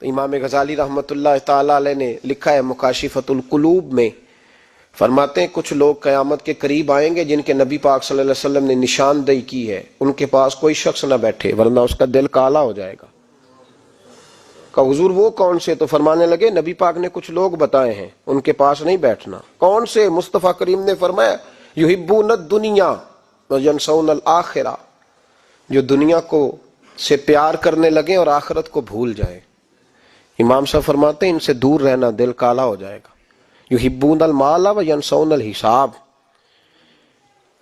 تو امام غزالی رحمۃ اللہ تعالی علیہ نے لکھا ہے مکاشفۃ القلوب میں، فرماتے ہیں کچھ لوگ قیامت کے قریب آئیں گے جن کے نبی پاک صلی اللہ علیہ وسلم نے نشاندہی کی ہے، ان کے پاس کوئی شخص نہ بیٹھے ورنہ اس کا دل کالا ہو جائے گا۔ کہ حضور وہ کون سے؟ تو فرمانے لگے نبی پاک نے کچھ لوگ بتائے ہیں، ان کے پاس نہیں بیٹھنا۔ کون سے؟ مصطفیٰ کریم نے فرمایا یحبون الدنیا وینسون الآخرہ، جو دنیا کو سے پیار کرنے لگے اور آخرت کو بھول جائیں۔ امام صاحب فرماتے ہیں ان سے دور رہنا، دل کالا ہو جائے گا۔ یحبون المال وینسون الحساب،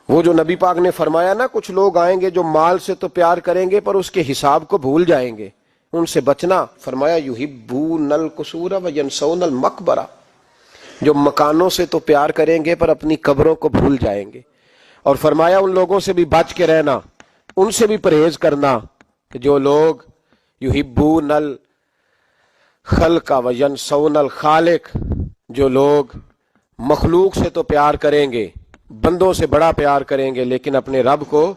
وہ جو نبی پاک نے فرمایا نا کچھ لوگ آئیں گے جو مال سے تو پیار کریں گے پر اس کے حساب کو بھول جائیں گے، ان سے بچنا۔ فرمایا یحبون القصور وینسون المقبرہ، جو مکانوں سے تو پیار کریں گے پر اپنی قبروں کو بھول جائیں گے۔ اور فرمایا ان لوگوں سے بھی بچ کے رہنا، ان سے بھی پرہیز کرنا کہ جو لوگ یحبون الخلق وینسون الخالق، جو لوگ مخلوق سے تو پیار کریں گے، بندوں سے بڑا پیار کریں گے لیکن اپنے رب کو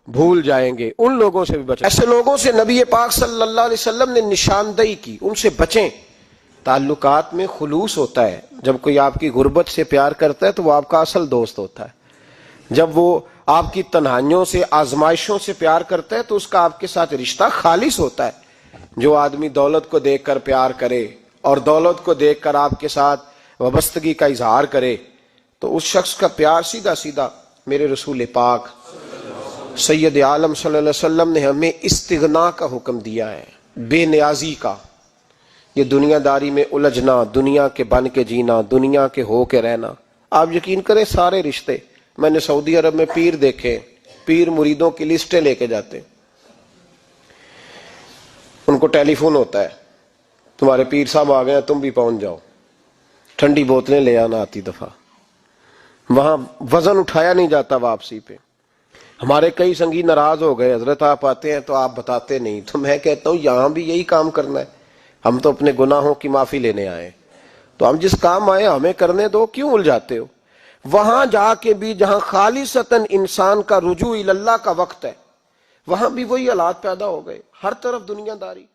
بھول جائیں گے، ان لوگوں سے بھی بچیں۔ ایسے لوگوں سے نبی پاک صلی اللہ علیہ وسلم نے نشاندہی کی، ان سے بچیں۔ تعلقات میں خلوص ہوتا ہے، جب کوئی آپ کی غربت سے پیار کرتا ہے تو وہ آپ کا اصل دوست ہوتا ہے، جب وہ آپ کی تنہائیوں سے آزمائشوں سے پیار کرتا ہے تو اس کا آپ کے ساتھ رشتہ خالص ہوتا ہے۔ جو آدمی دولت کو دیکھ کر پیار کرے اور دولت کو دیکھ کر آپ کے ساتھ وابستگی کا اظہار کرے تو اس شخص کا پیار سیدھا سیدھا، میرے رسول پاک سید عالم صلی اللہ علیہ وسلم نے ہمیں استغنا کا حکم دیا ہے، بے نیازی کا۔ یہ دنیا داری میں الجھنا، دنیا کے بن کے جینا، دنیا کے ہو کے رہنا، آپ یقین کریں سارے رشتے، میں نے سعودی عرب میں پیر دیکھے، پیر مریدوں کی لسٹیں لے کے جاتے، ان کو ٹیلی فون ہوتا ہے تمہارے پیر صاحب آ گئے ہیں تم بھی پہنچ جاؤ، ٹھنڈی بوتلیں لے آنا آتی دفعہ، وہاں وزن اٹھایا نہیں جاتا واپسی پہ۔ ہمارے کئی سنگی ناراض ہو گئے، حضرت آپ آتے ہیں تو آپ بتاتے نہیں، تو میں کہتا ہوں یہاں بھی یہی کام کرنا ہے، ہم تو اپنے گناہوں کی معافی لینے آئے، تو ہم جس کام آئے ہمیں کرنے دو، کیوں الجھاتے ہو؟ وہاں جا کے بھی جہاں خالصتاً انسان کا رجوع اللہ کا وقت ہے، وہاں بھی وہی حالات پیدا ہو گئے، ہر طرف دنیا داری۔